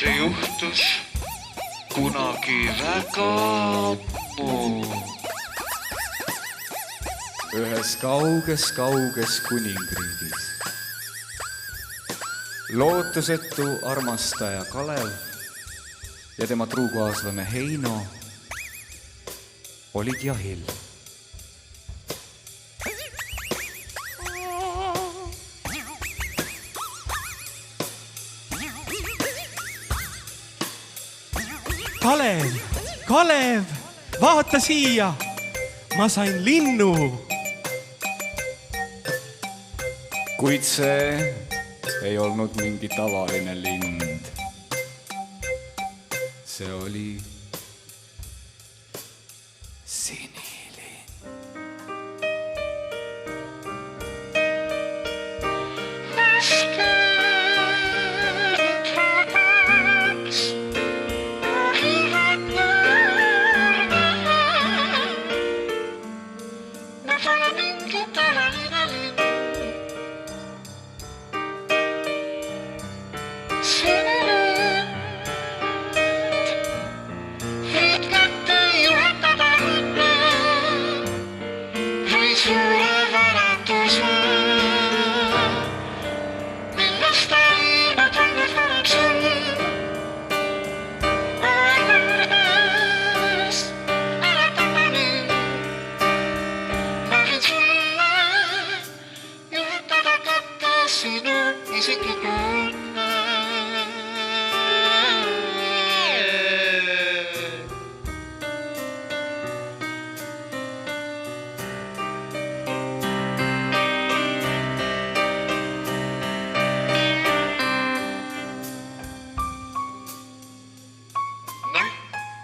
See juhtus kunagi väga ammu. Ühes kauges kuningriigis. Lootusetu armastaja Kalev ja tema truukaaslane Heino olid jahil. Kalev, vaata siia, ma sain linnu. Kuid see ei olnud mingi tavaline lind. See oli sinilind.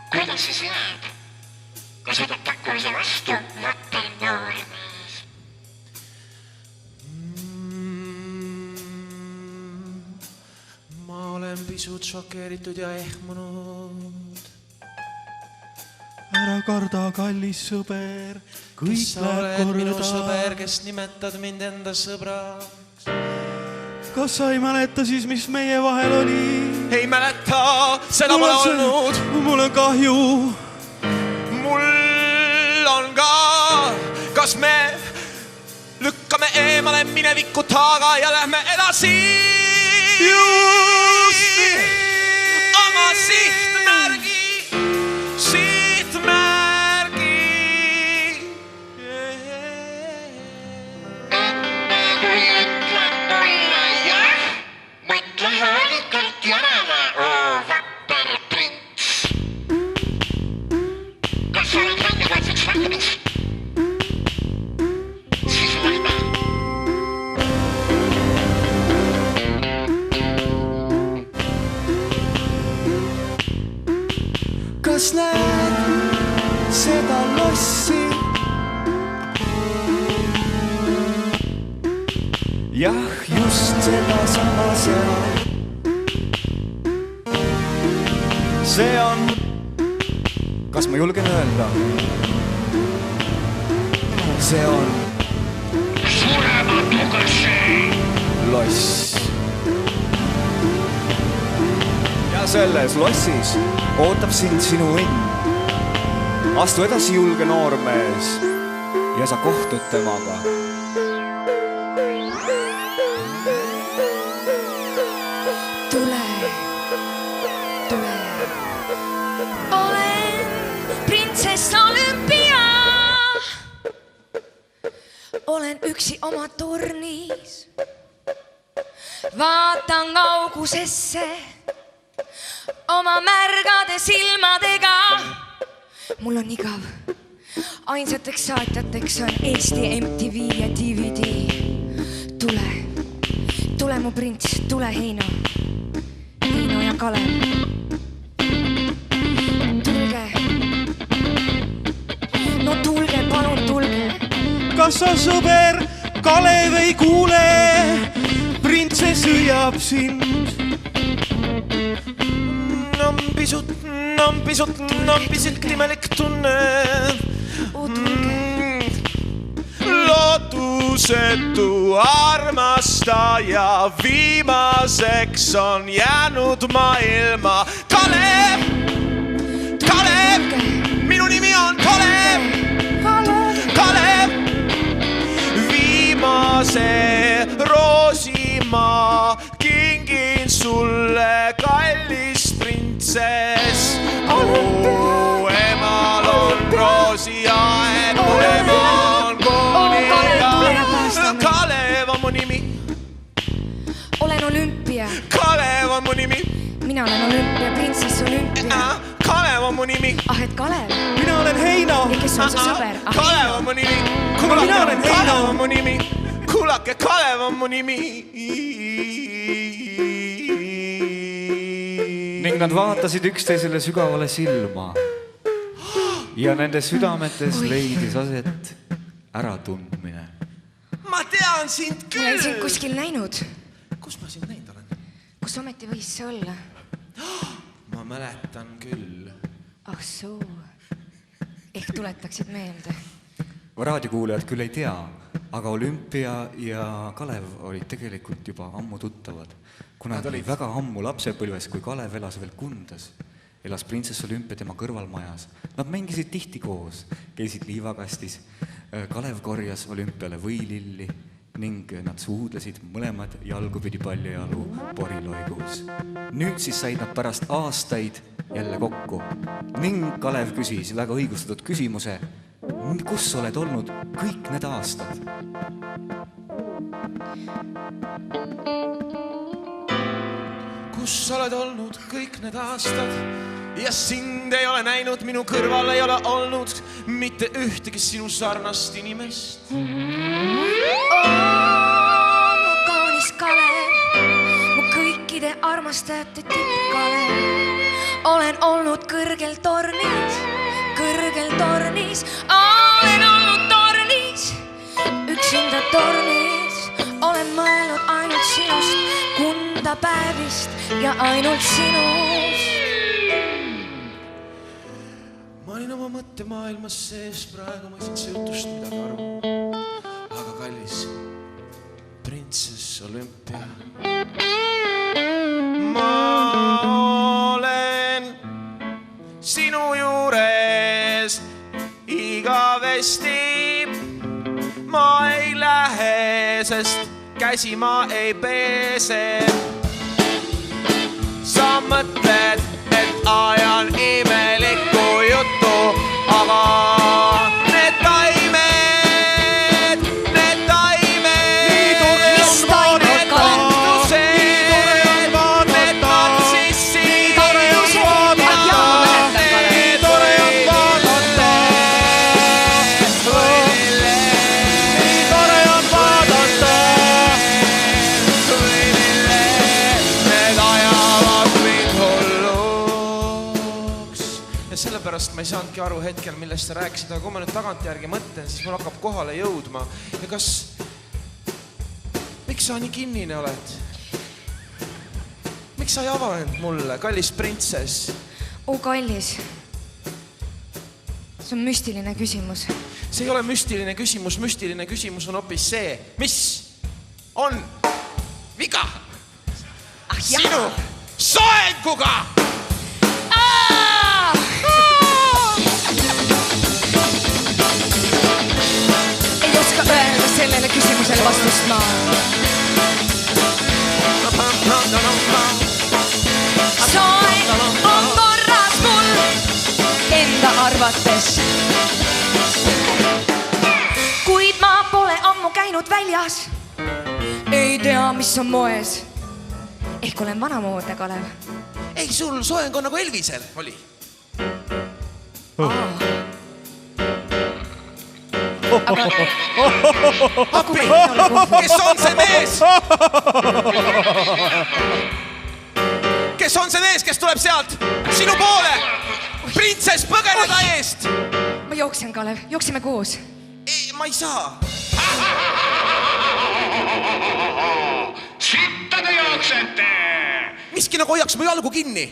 Kuidas siis jääb? Kas võtad pakkumise vastu mõttel noori mees? Ma olen pisut šokeeritud ja ehmunud. Ära karda, kallis sõber, kõik läheb korda. Minu sõber, kes nimetad mind enda sõbraks. Kas sa ei mäleta siis, mis meie vahel oli? Ei mäleta, seda pole olnud. Mul on kahju. Mul on ka. Kas me lükkame eemale mineviku taaga ja lähme edasi? Just nii. Oma sihtmärgi. Kas näed seda lossi? Jah, just seda sama seal. See on, kas ma julgen öelda? See on surematu loss. Ja selles lossis ootab sind sinu õnn. Astu edasi, julge noormees. ja sa kohtud temaga. Tule, tule. Olen printsess Olümpia. Olen üksi oma tornis. Vaatan kaugusesse oma märgade silmadega. Mul on igav. Ainsateks saatjateks on Eesti MTV ja DVD. Tule, tule mu prints, tule Heino. Heino ja Kalev. Tulge. No tulge, palun tulge. Kas sa sõber Kalev ei kuule? Printsess hüüab sind. On pisut imelik tunne. Lootusetu armastaja viimaseks on jäänud maailma. Kalev! Kalev! Minu nimi on Kalev! Kalev! Viimase roosi ma kingin sulle, kallis printsess. Mu emal on roosiaed, mu ema on kuningas. Kalev on mu nimi. Olen Olümpia. Kalev on mu nimi. Mina olen Olümpia, printsess Olümpia. Kalev on mu nimi. Ah, et Kalev. Mina olen Heino. Ja kes on su sõber? Kalev on mu nimi. Mina olen Heino. Kalev on mu nimi. Kuulake, Kalev on mu nimi. Ning nad vaatasid üksteisele sügavale silma ja nende südametes leidis aset äratundmine. Ma tean sind küll. Olen sind kuskil näinud. Kus ma sind näinud olen? Kus ometi võis see olla? Ma mäletan küll. Ah soo. Ehk tuletaksid meelde. Raadiokuulajad küll ei tea, aga Olümpia ja Kalev olid tegelikult juba ammu tuttavad. Kuna ta oli väga ammu lapsepõlves, kui Kalev elas veel Kundas, elas printsess Olümpia tema kõrvalmajas. Nad mängisid tihti koos, käisid liivakastis, Kalev korjas Olümpiale võililli ning nad suudlesid mõlemad jalgupidi paljajalu poriloigus. Nüüd siis said nad pärast aastaid jälle kokku ning Kalev küsis väga õigustatud küsimuse, kus oled olnud kõik need aastad? Kus oled olnud kõik need aastad ja sind ei ole näinud, minu kõrval ei ole olnud mitte ühtegi sinu sarnast inimest. Mu kaunis Kalev, mu kõikide armastajate tipp Kalev. Olen olnud kõrgel tornis, olen olnud tornis, üksinda tornis. Olen mõelnud ainult sinust, Kunda päevist ja ainult sinust. Ma olin oma mõttemaailmas sees, praegu ma ei saanud see jutust midagi aru. Aga kallis, printsess Olümpia. Ma olen sinu juures igavesti. Ma ei lähe, sest käsi ma ei peese. Sa mõtled, et ajan imelikku juttu, aga need taimed, mis toimub, kaktused, need natsissid, sellepärast ma ei saanudki aru hetkel, millest sa rääkisid, aga kui ma nüüd tagantjärgi mõtlen, siis mul hakkab kohale jõudma. Ja kas, miks sa nii kinnine oled? Miks sa ei avanud mulle, kallis printsess? Kallis, see on müstiline küsimus. See ei ole müstiline küsimus on hoopis see, mis on viga sinu soenguga. maal. soe on korras mul enda arvates. kuid ma pole ammu käinud väljas, ei tea, mis on moes. ehk olen vanamoodne, Kalev. Ei, sul soeng on nagu Elvisel oli. Appi, kes on see mees? Kes on see mees, kes tuleb sealt sinu poole? Printsess, põgeneda eest! ma jooksen, Kalev, jooksime koos. Ei, ma ei saa. Sitta te jooksete! Miski nagu hoiaks mu jalgu kinni.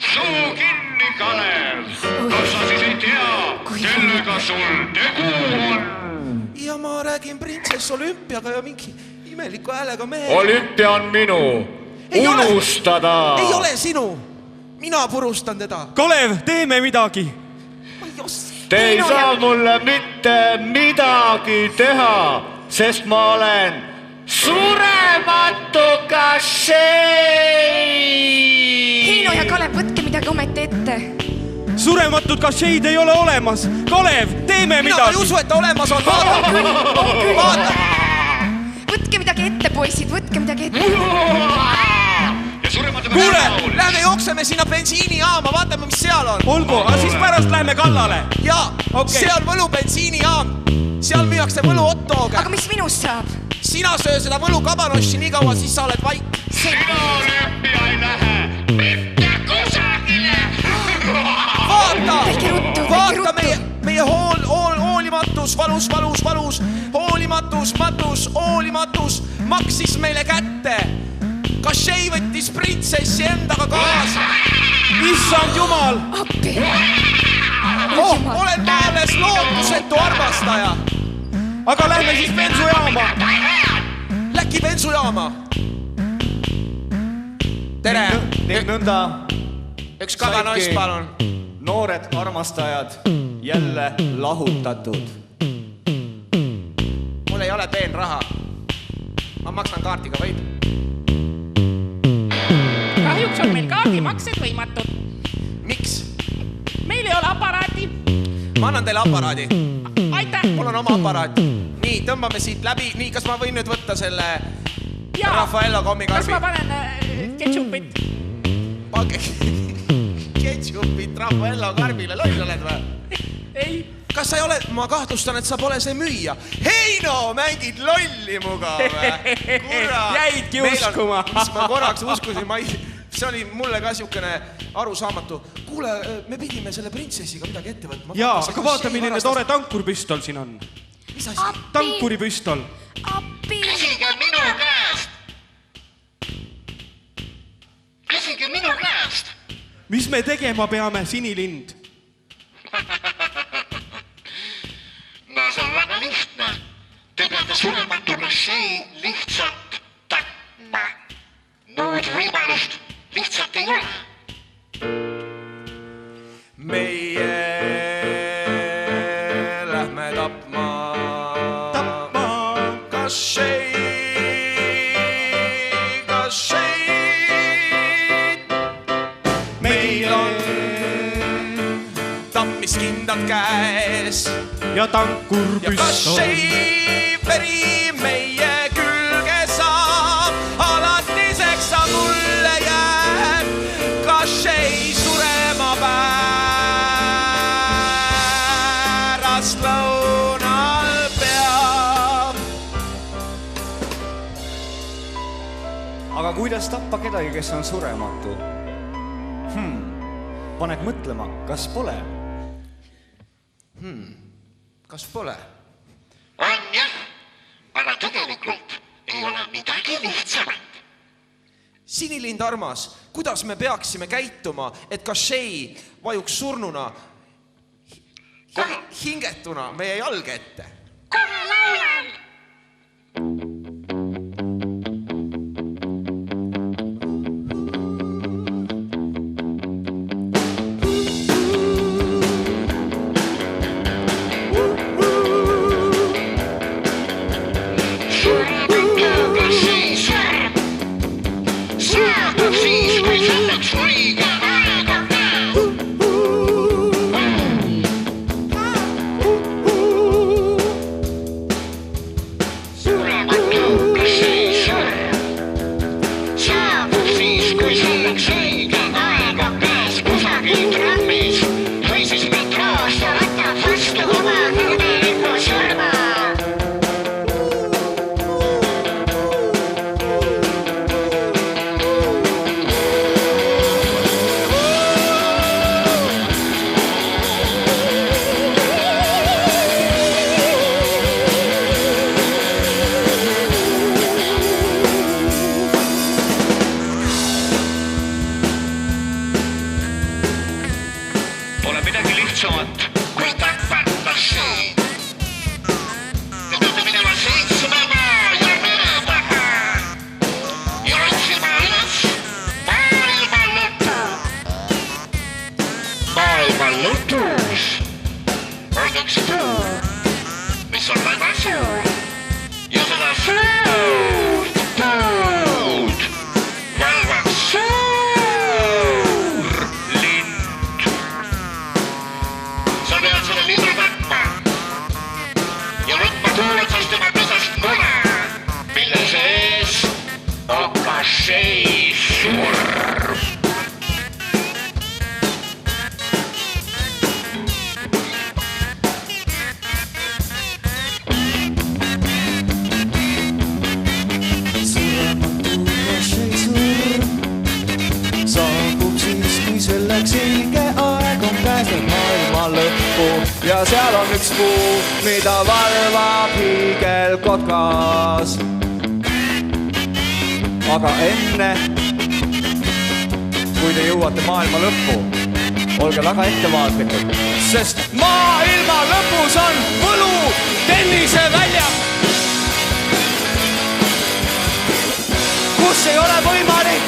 Suu kinni, Kalev! Kas sa siis ei tea, kellega sul tegu on? Ja ma räägin printsess Olümpiaga ja mingi imeliku häälega mehe. Olümpia on minu. Unustada! Ei ole sinu. Mina purustan teda. Kalev, teeme midagi. Te ei saa mulle mitte midagi teha, sest ma olen surematu kašei! Heino ja Kalev, võtke midagi ometi ette. Surematut kašeid ei ole olemas. Kalev, teeme midagi. Mina ei usu, et ta olemas on. Vaata. Võtke midagi ette, poisid, võtke midagi ette. Kuule, lähme jookseme sinna bensiinijaama, vaatame, mis seal on. Olgu, aga siis pärast lähme kallale. Jaa, see on võlu bensiinijaam. Seal müüakse võlu hot-doge. Aga mis minust saab? Sina söö seda võlu kabanossi nii kaua, siis sa oled vaik. Sina Olümpia ei lähe mitte kusagile! Vaata meie hoolimatus, valus, hoolimatus maksis meile kätte. Kašei võttis printsessi endaga kaasa. Issand jumal! Appi! Olen ma alles lootusetu armastaja. Aga lähme siis bensujaama. Läki bensujaama. Tere! Nõnda. Üks kaganaist, palun. Noored armastajad jälle lahutatud. Mul ei ole peenraha. Ma maksan kaardiga, võib? Kahjuks on meil kaardimaksed võimatud. Miks? Meil ei ole aparaadi. Ma annan teile aparaadi. Aitäh! Mul on oma aparaat. Nii, tõmbame siit läbi. Nii, kas ma võin nüüd võtta selle Raffaello kommikarbi? Kas ma panen ketšupit? Ketšupit Raffaello karbile, loll oled või? Ei. Kas sa ei ole, ma kahtlustan, et sa pole see müüja. Heino, mängid lolli muga või? Jäidki uskuma. Mis ma korraks uskusin, see oli mulle ka siukene arusaamatu. Kuule, me pidime selle printsessiga midagi ette võtma. Jaa, aga vaata, milline tore tankurpüstol siin on. Mis asi? Tankuripüstol. Appi! Küsige minu käest! Küsige minu käest! Mis me tegema peame, Sinilind? No see on väga lihtne. Te peate surematu kašei lihtsalt tapma. Muud võimalust lihtsalt ei ole. Meie lähme tapma kašei. Meil on tapmiskindad käes ja ja tankurpüstol. kašei veri meie külge saab. Alatiseks sa mulle jääb. Kašei surema pärast lõunal peab. Aga kuidas tappa kedagi, kes on surematu? Paned mõtlema, kas pole? Kas pole? On jah, aga tegelikult ei ole midagi lihtsamat. Sinilind armas, kuidas me peaksime käituma, et kašei vajuks surnuna, hingetuna meie jalge ette? Kohe laulan! Surematu Pole midagi lihtsamat kui tapata siin. Me peame minema 7 maa ja mere taha ja otsima üles maailma lõpu. Maailma lõpus on üks puu, mis on väga suur ja seda suurt puud valvab suur lind. Sa pead selle lindu võtma ja võtma tuuletas tema pesast muna, mille sees on kašei surm. Selleks ilge aeg on käes nüüd maailma lõppu ja seal on üks puu, mida valvab hiigelkotkas. Aga enne, kui te jõuate maailma lõppu, olge väga ettevaatlikud, sest maailma lõpus on võlu tenniseväljak, kus ei ole võimalik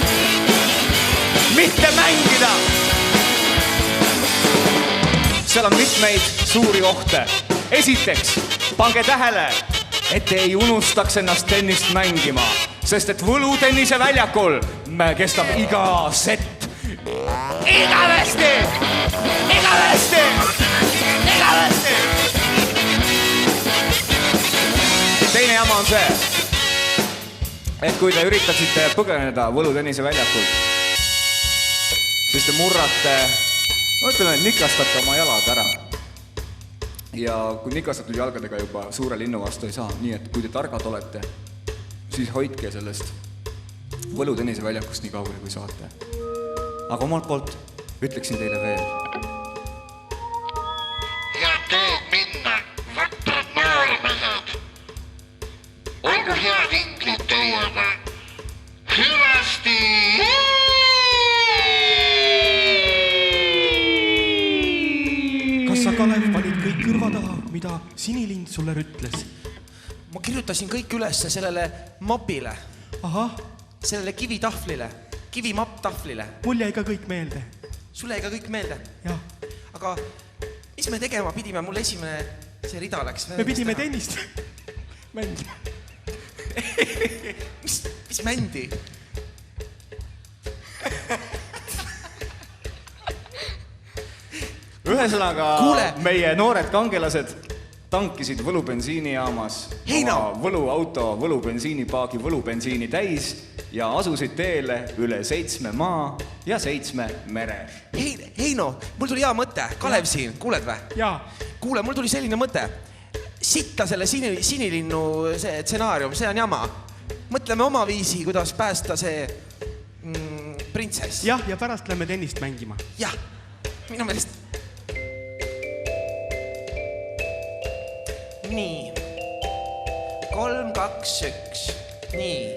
mitte mängida. Seal on mitmeid suuri ohte. Esiteks, pange tähele, et te ei unustaks ennast tennist mängima, sest et võlu tenniseväljakul kestab iga sett. Igavesti! Igavesti! Igavesti! Teine jama on see, et kui te üritaksite põgeneda võlu tenniseväljakult, siis te murrate, ütleme, et nikastate oma jalad ära. Ja kui nikastatud jalgadega juba suure linnu vastu ei saa, nii et kui te targad olete, siis hoidke sellest võlu tenniseväljakust nii kaugele, kui saate. Aga omalt poolt ütleksin teile veel. Head teed minna, vaprad noormehed. Olgu head inglid teiega. Hüvasti! Kas sa, Kalev, panid kõik kõrva taha, mida Sinilind sulle ütles? Ma kirjutasin kõik üles sellele mapile. Ahah. Sellele kivitahvlile, kivimapp-tahvlile. Mul jäi ka kõik meelde. Sulle jäi ka kõik meelde? Jah. Aga mis me tegema pidime? Mul esimene see rida läks. Me pidime tennist mängima. Mis mändi? Ühesõnaga, meie noored kangelased tankisid võlubensiinijaamas oma võluauto, võlubensiinipaagi, võlubensiini täis ja asusid teele üle 7 maa ja 7 mere. Heino, mul tuli hea mõte. Kalev siin, kuuled või? Jaa. Kuule, mul tuli selline mõte. Sitta selle Sinilinnu see stsenaarium, see on jama. Mõtleme oma viisi, kuidas päästa see printsess. Jah, ja pärast lähme tennist mängima. Jah, minu meelest. Nii. 3, 2, 1. Nii.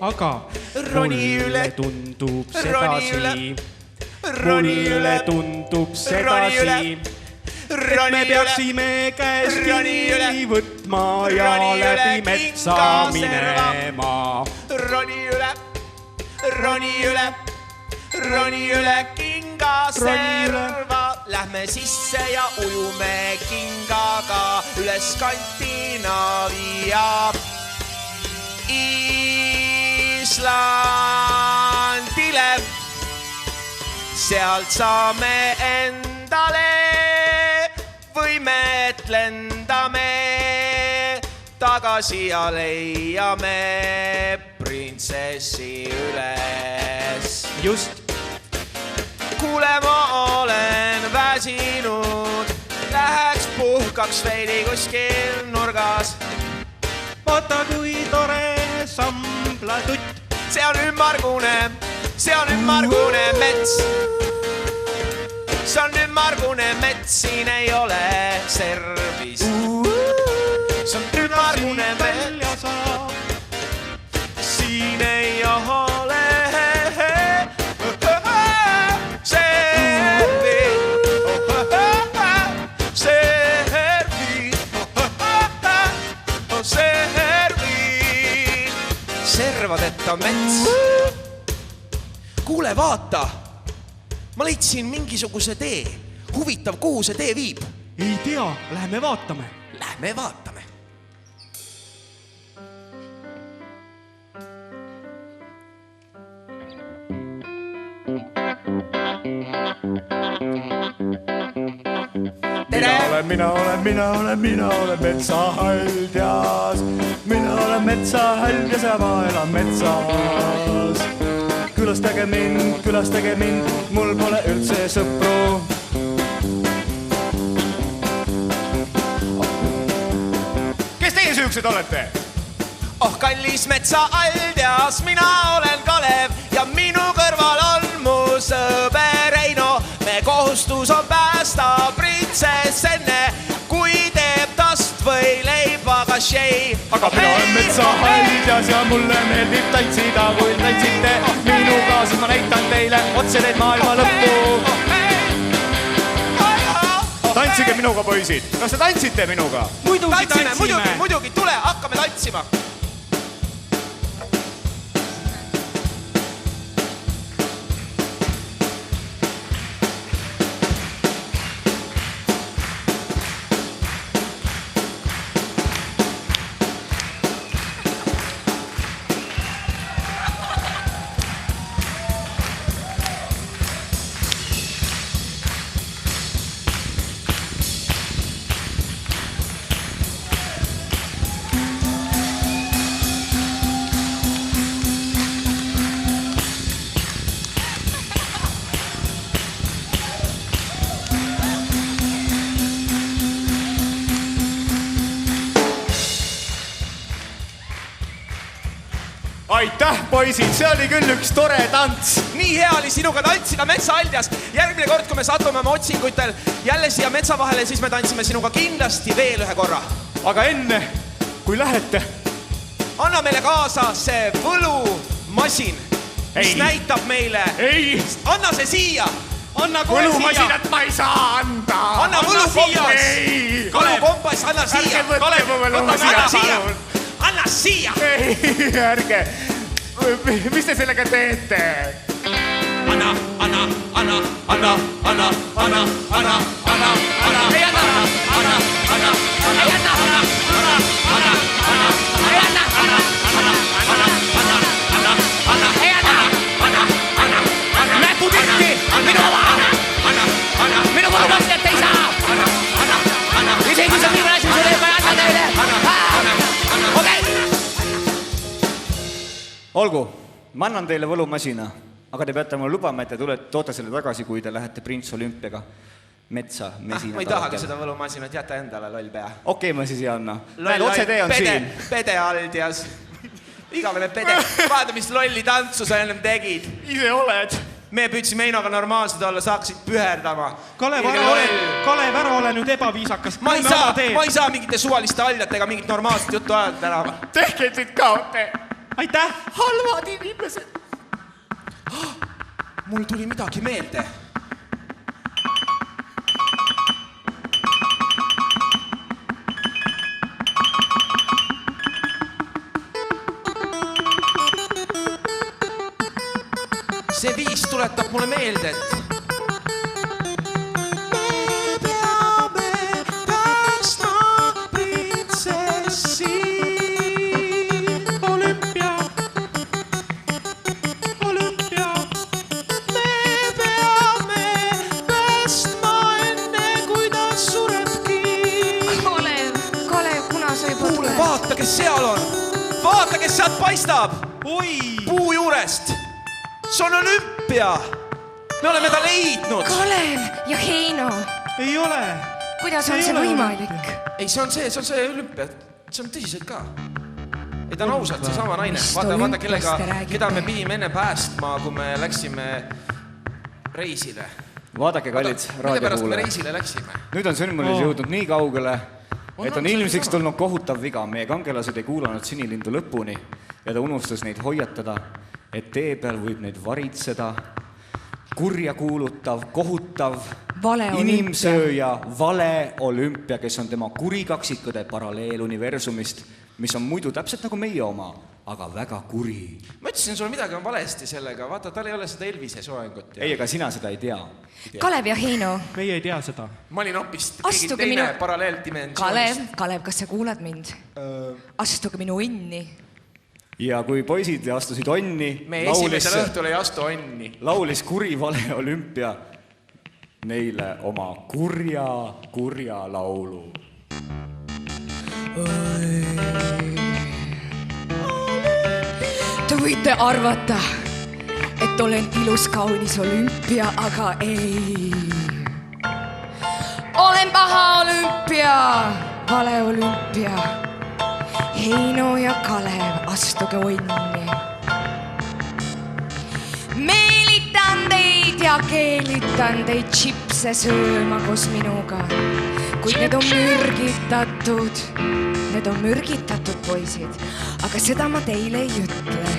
Aga Roni üle tundub sedasi. Roni üle tundub sedasi. Et me peaksime käest kinni võtma ja läbi metsa minema. Roni üle kingaserva. Lähme sisse ja ujume kingaga üle Skandinaavia. Islandile. Sealt saame endale võimet lendame tagasi ja leiame printsessi üles. Just. Kuule, ma olen väsinud, läheks puhkaks veidi kuskil nurgas. Vaata, kui tore samblatutt. See on ümmargune mets. See on ümmargune mets, siin ei ole servist. See on ümmargune mets, siin ei ole huvitav mets. Kuule, vaata. Ma leidsin mingisuguse tee. Huvitav, kuhu see tee viib? Ei tea, lähme vaatame. Lähme vaatame. Mina olen metsahaldjas. Mina olen metsahaldjas ja ma elan metsas. Külastage mind, mul pole üldse sõpru. Kes teie süüksed olete? Oh, kallis metsahaldjas, mina olen Kalev ja minu kõrval on mu sõber Eino. Me kohustus on päästa printsess enne, kui teeb tast või leibaga šei. Aga mina olen metsahaldjas ja mulle meeldib tantsida, kui tantsite minuga, siis ma näitan teile otse need maailma lõppu. Tantsige minuga, poisid. Kas te tantsite minuga? Muidugi, tule, hakkame tantsima. Aitäh, poisid, see oli küll üks tore tants. Nii hea oli sinuga tantsida metsahaldjas. Järgmine kord, kui me satume oma otsingutel jälle siia metsa vahele, siis me tantsime sinuga kindlasti veel ühe korra. Aga enne, kui lähete, anna meile kaasa see võlumasin, mis näitab meile. Ei. Anna see siia. Anna kohe võlumasinat ma ei saa anda. Anna võlukompass. Võlukompass, anna siia. Anna siia. Ei, ärge. Mis te sellega teete? Anna. Näpu tihti. Minu võlumastet ei saa. Isegi see viimane asi, mis ma ei anna teile. Olgu, ma annan teile võlumasina, aga te peate mulle lubama, et te toote selle tagasi, kui te lähete Prints Olümpiaga metsa mesina. Ma ei tahagi seda võlumasinat, jäta endale, loll pea. Okei, ma siis ei anna. Otse tee on siin. Pede aldjas. Igavene pede. Vaata, mis lolli tantsu sa ennem tegid. Ise oled. Me püüdsime Einoga normaalsed olla, saaksid püherdama. Kalev, ära ole nüüd ebaviisakas. Ma ei saa mingite suvaliste aljatega mingit normaalset juttu ajada tänava. Tehke siit kaote. Aitäh! Halvad inimesed! Mul tuli midagi meelde. See viis tuletab mulle meelde, et vaata, kes sealt paistab. Puu juurest. See on olümpia. Me oleme ta leidnud. Kalev ja Heino. Ei ole. Kuidas on see võimalik? Ei, see on see olümpia. See on tõsiselt ka. Ei, ta on ausalt see sama naine. Vaata, keda me pidime enne päästma, kui me läksime reisile. Vaadake, kallid raadiokuulajad. Mille pärast me reisile läksime? Nüüd on sündmuses jõudnud nii kaugele, et on ilmsiks tulnud kohutav viga. Meie kangelased ei kuulanud Sinilindu lõpuni ja ta unustas neid hoiatada, et tee peal võib neid varitseda kurja kuulutav, kohutav, inimsööja, vale olümpia, kes on tema kurikaksikud paralleeluniversumist, mis on muidu täpselt nagu meie oma. aga väga kuri. Ma ütlesin sulle midagi on valesti sellega, vaata, tal ei ole seda Elvise soengut. Ei, aga sina seda ei tea. Kalev ja Heino. Meie ei tea seda. Ma olin hoopis keegi teine paralleeldimensioonist. Kalev, kas sa kuulad mind? Astuge minu onni. Ja kui poisid astusid onni, me esimesel õhtul ei astu onni. Laulis Kuri vale olümpia neile oma kurja laulu. Te võite arvata, et olen ilus kaunis olümpia, aga ei. Olen paha olümpia, vale olümpia. Heino ja Kalev, astuge onni. Meelitan teid ja keelitan teid chipse sööma koos minuga. Kuid need on mürgitatud poisid, aga seda ma teile ei ütle.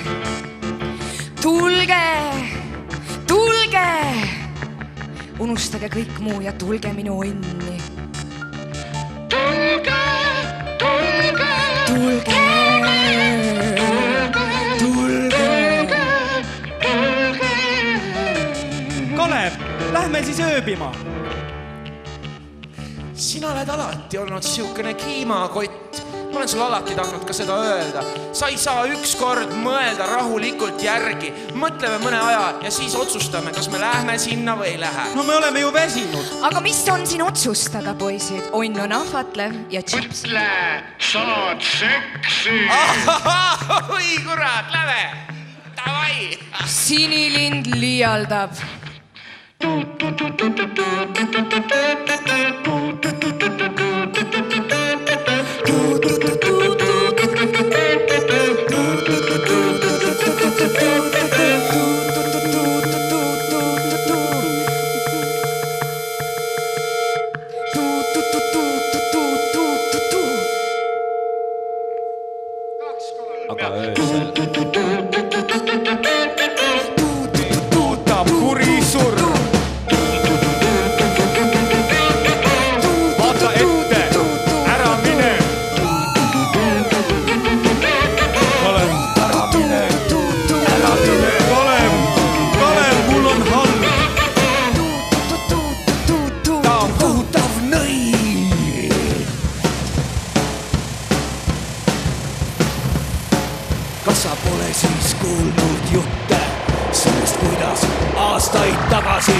Tulge, unustage kõik muu ja tulge minu onni. Tulge. Kalev, lähme siis ööbima. Sina oled alati olnud siukene kiimakott. Ma olen sulle alati tahtnud ka seda öelda. Sa ei saa ükskord mõelda rahulikult järgi. Mõtleme mõne aja ja siis otsustame, kas me lähme sinna või ei lähe. No me oleme ju väsinud. Aga mis on siin otsustada, poisid? Onn on ahvatlev ja chips. Mõtle, saad seksi. Oi kurat, läve! Davai! Sinilind liialdab. Aga öösel tuutab Kuri surr. Vaata ette, ära mine. Kalev, mul on halb. Ta on kohutav nõi. Kas sa pole siis kuulnud jutte sellest, kuidas aastaid tagasi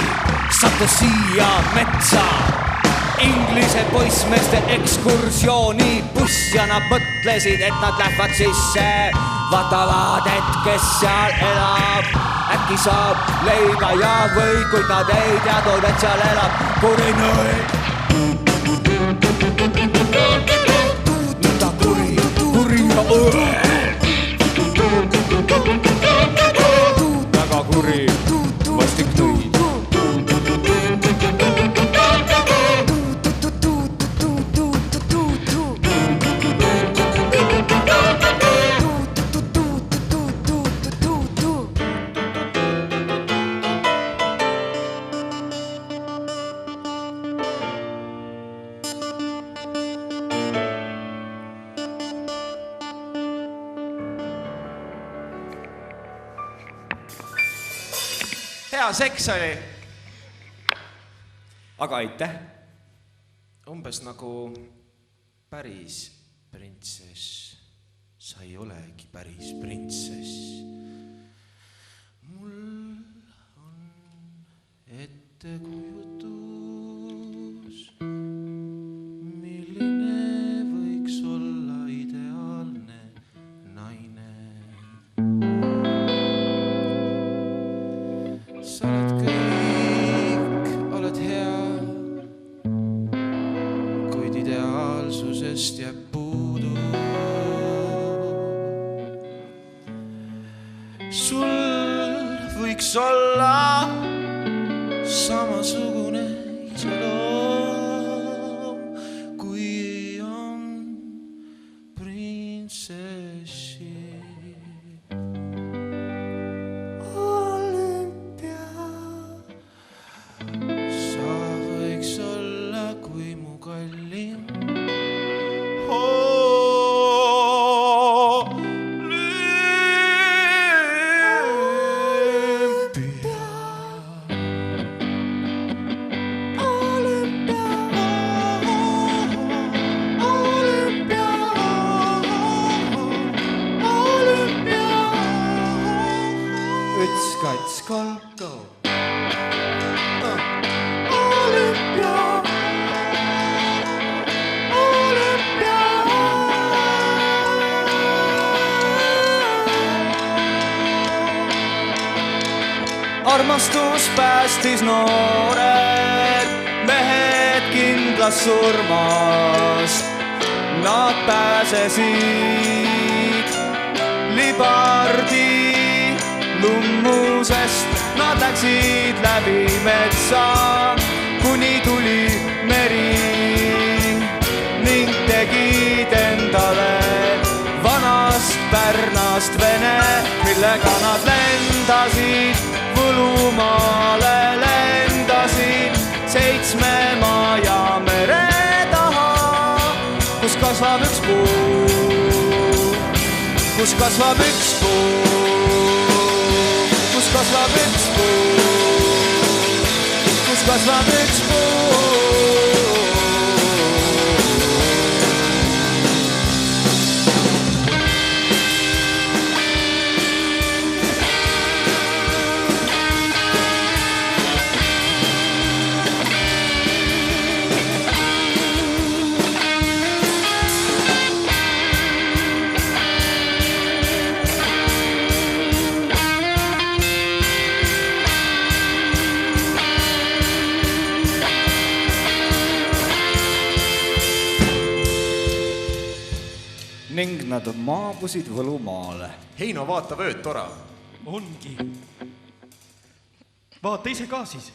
sattus siia metsa Inglise poissmeeste ekskursiooni buss ja nad mõtlesid, et nad lähevad sisse. Vaatavad, et kes seal elab, äkki saab leiba ja või, kuid nad ei teadnud, et seal elab Kuri nõi. Nüüd ta kuri ja õel. Väga kuri, vastik nõi. Hea seks oli. Aga aitäh. Umbes nagu päris printsess. Sa ei olegi päris printsess. Mul on ettekujutus, milline võiks olla ideaalne naine. Sa oled kõik, oled hea, kuid ideaalsusest jääb puudu. Sul võiks olla samasugune iseloom, kui on printsessi. Lüü 1, go. Olümpia. Olümpia. Armastus päästis noored mehed kindlas surmast. Nad pääsesid libardi lummusest. Nad läksid läbi metsa, kuni tuli meri ning tegid endale vanast Pärnast vene, millega nad lendasid Võlumaale, lendasid 7 maa ja mere taha, kus kasvab üks puu, kus kasvab üks puu, kus kasvab üks puu, kus kasvab üks puu. Ning nad maabusid Võlumaale. Heino, vaata vööd tora. Ongi. Vaata ise ka siis.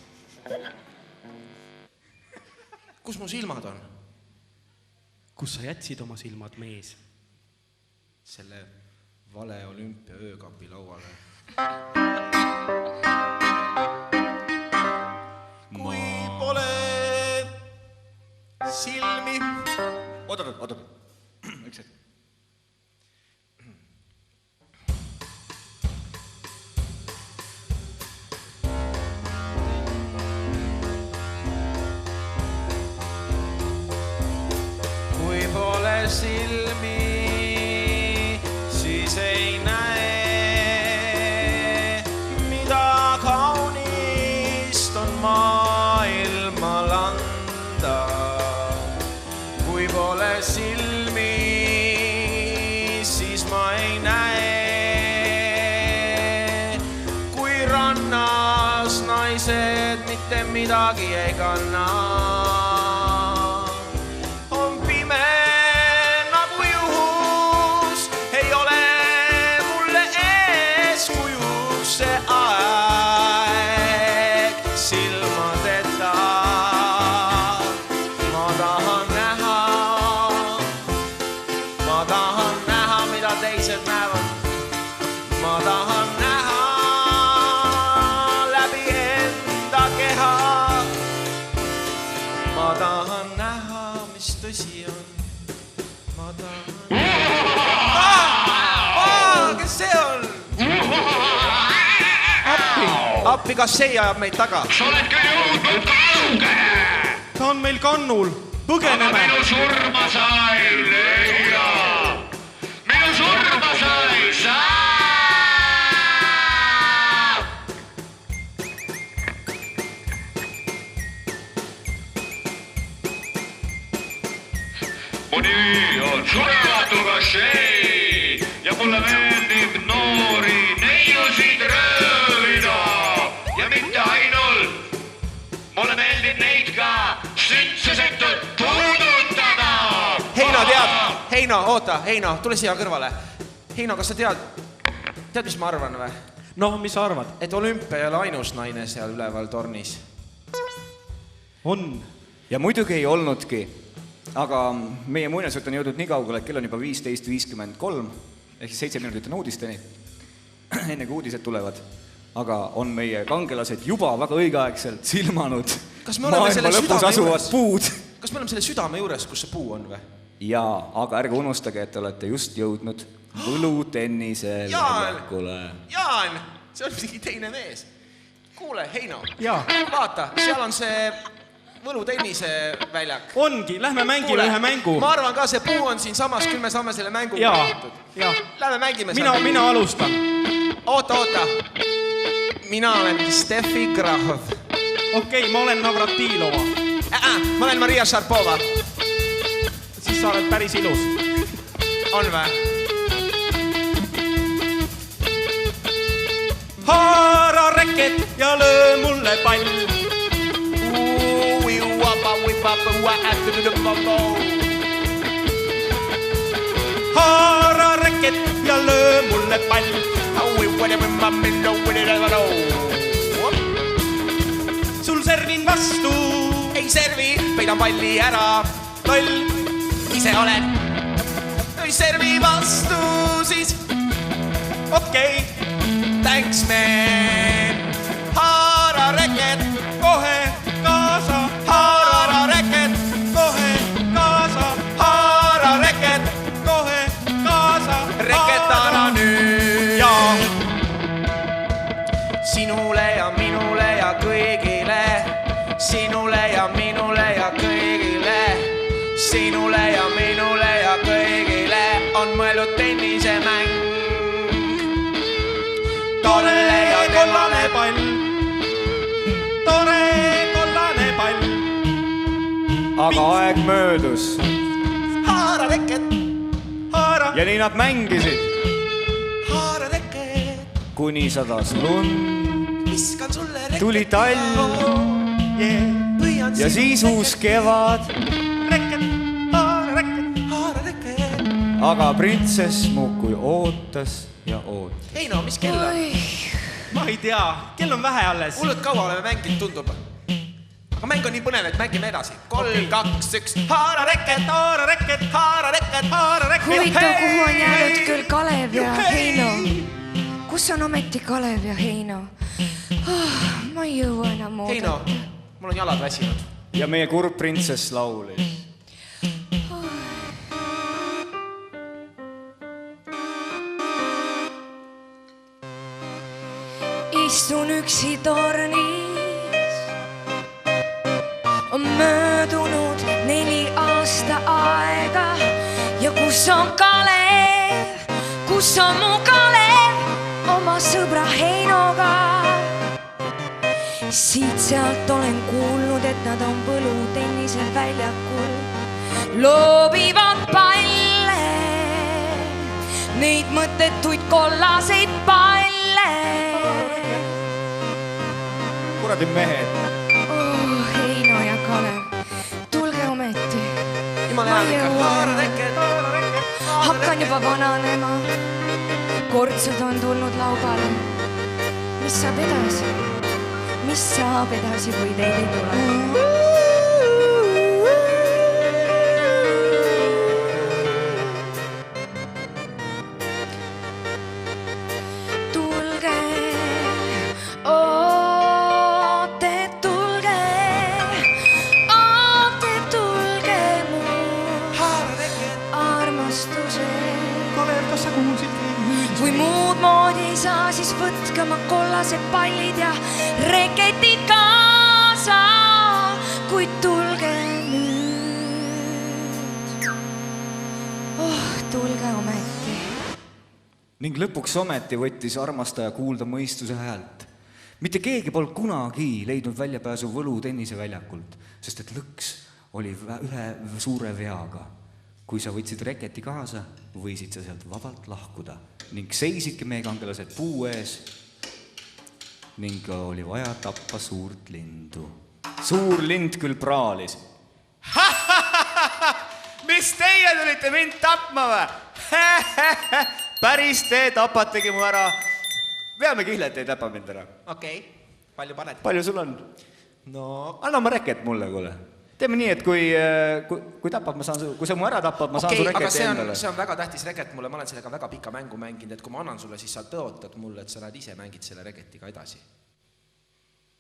Kus mu silmad on? Kus sa jätsid oma silmad, mees? Selle vale olümpia öökapi lauale. Kui pole silmi... Oota. Üks hetk. Kui pole silmi, siis ei näe, mida kaunist on maailmal anda. Kui pole silmi, siis ma ei näe, kui rannas naised mitte midagi ei kanna. Tõsi on, ma tahan... Kes see on? Appi, kas see ajab meid taga? Sa oled küll jõudnud kauge! Ta on meil kannul, põgeneme! Aga minu surma sai leia! Minu surma sai saa! Mu nimi on surematu kassei ja mulle meeldib noori neiusid röövida ja mitte ainult. Mulle meeldib neid ka sündsusetult puudutada. Heino, tead? Heino, oota, Heino, tule siia kõrvale. Heino, kas sa tead, mis ma arvan või? No, mis sa arvad? Et olümpia ei ole ainus naine seal üleval tornis. On. Ja muidugi ei olnudki. Aga meie muinasjutt on jõudnud nii kaugele, et kell on juba 15.53, ehk 7 minutit on uudisteni, enne kui uudised tulevad. Aga on meie kangelased juba väga õigeaegselt silmanud maailma lõpus asuvad puud. Kas me oleme selle südame juures, kus see puu on või? Jaa, aga ärge unustage, et olete just jõudnud võlutennise väljakule. Jaan, see on mingi teine mees. Kuule, Heino, Jaa. Vaata, seal on see... Võlutennise väljak. Ongi, lähme mängime ühe mängu. Ma arvan ka, see puu on siin samas, küll me saame selle mängu Jaa. Lähme mängime. Mina alustan. Oota. Mina olen Steffi Grahov. Okei, ma olen Navratilova. Ma olen Maria Šarpova. Siis sa oled päris ilus. On vä? Haara reket ja löö mulle pall. Haara reket ja löö mulle pall. Sul servin vastu. Ei servi, peidan palli ära. Loll. Ise oled. Ei servi vastu siis. Okei. Thanks man. Haara reket. Kohe kaasa. Haara reket. Kohe kaasa. Haara reket. Kohe kaasa. Reketana nüüd. Jaa. Sinule ja minule ja kõigile. Sinule ja minule ja kõigile. Sinule ja minule ja kõigile on mõeldud tennisemäng. Tore kollane pall. Tore kollane pall. Aga aeg möödus. Haara reket. Haara. Ja nii nad mängisid. Haara reket. Kuni sadas lund. Viskan sulle reket. Tuli tall. Põian Ja siis uus kevad. Reket. Haara reket. Haara reket. Aga printsess muukui ootas ja ootas. Heino, mis kell on? Ma ei tea, kell on vähe alles. Hullult kaua oleme mänginud, tundub. Aga mäng on nii põnev, et mängime edasi. 3, 2, 1. Haara reket. Haara reket. Haara reket. Haara reket. Huvitav, kuhu on jäänud küll Kalev ja Heino? Kus on ometi Kalev ja Heino? Ma ei jõua enam Heino, oodata. mul on jalad väsinud. Ja meie kurb printsess laulis. Istun üksi tornis. On möödunud 4 aasta aega. Ja kus on Kalev? Kus on mu Kalev? Oma sõbra Heinoga. Siit sealt olen kuulnud, et nad on põlutennisel väljakul. Loobivad palle. Neid mõttetuid kollaseid palle. Kuradi mehed. Heino ja Kalev, tulge ometi. Jumala hea ikka. Haara reket. Hakkan juba vananema. Kortsud on tulnud laubale. Mis saab edasi? Mis saab edasi, kui teid ei tule? Tulge, oote, tulge mu armastuse. Kalev, kas sa kuulsid? Kui muud moodi ei saa, siis võtke oma kollased pallid ja reketid kaasa, kuid tulge nüüd. Tulge ometi. Ning lõpuks ometi võttis armastaja kuulda mõistuse häält. Mitte keegi polnud kunagi leidnud väljapääsu Võlu tenniseväljakult, sest et lõks oli ühe suure veaga. Kui sa võtsid reketi kaasa, võisid sa sealt vabalt lahkuda ning seisidki meie kangelased puu ees ning oli vaja tappa suurt lindu. Suur lind küll praalis. Mis teie tulite mind tapma või? Päris te tapategi mu ära. Veame kihlet, ei tapa mind ära. Okei, palju paned? Palju sul on? No, Anna oma reket mulle, kuule. Teeme nii, et kui tapab, kui sa mu ära tapad, ma saan su reketi endale. See on väga tähtis reket mulle, ma olen sellega väga pika mängu mänginud, et kui ma annan sulle, siis sa tõotad mulle, et sa lähed ise mängid selle reketiga edasi.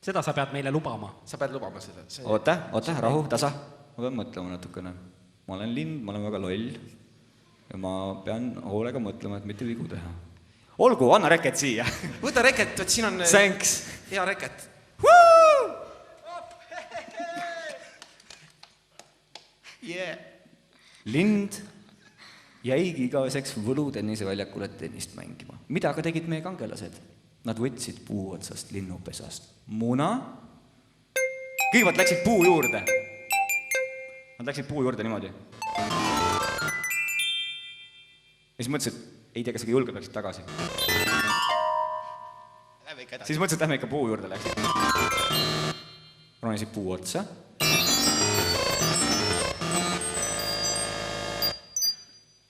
Seda sa pead meile lubama. Sa pead lubama seda. Oota, rahu, tasa. Ma pean mõtlema natukene. Ma olen lind, ma olen väga loll ja ma pean hoolega mõtlema, et mitte vigu teha. Olgu, anna reket siia. Võta reket, et siin on Thanks. hea reket. Yeah. Lind jäigi igaveseks Võlu tenniseväljakule tennist mängima. Mida aga tegid meie kangelased? Nad võtsid puu otsast linnupesast muna. Kõigepealt läksid puu juurde. Nad läksid puu juurde niimoodi. Ja siis mõtlesid, et ei tea, kas julgelt läksid tagasi. Siis mõtlesid, et lähme ikka puu juurde läksid. Ronisid puu otsa.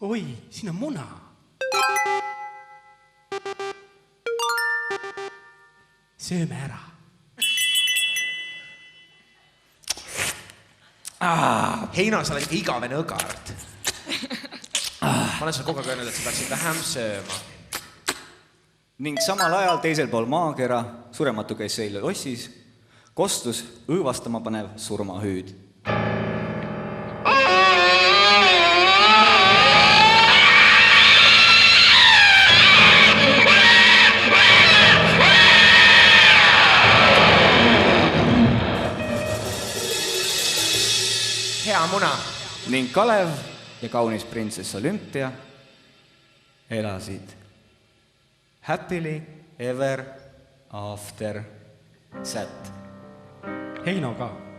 Oi, siin on muna. Sööme ära. Heino, sa oled igavene õgard. Ma olen sulle kogu aeg öelnud, et sa peaksid vähem sööma. Ning samal ajal teisel pool maakera, surematu käis seile lossis, kostus õõvastama panev surmahüüd. Hea muna. Ning Kalev ja kaunis printsess Olümpia elasid happily ever after set. Heino ka.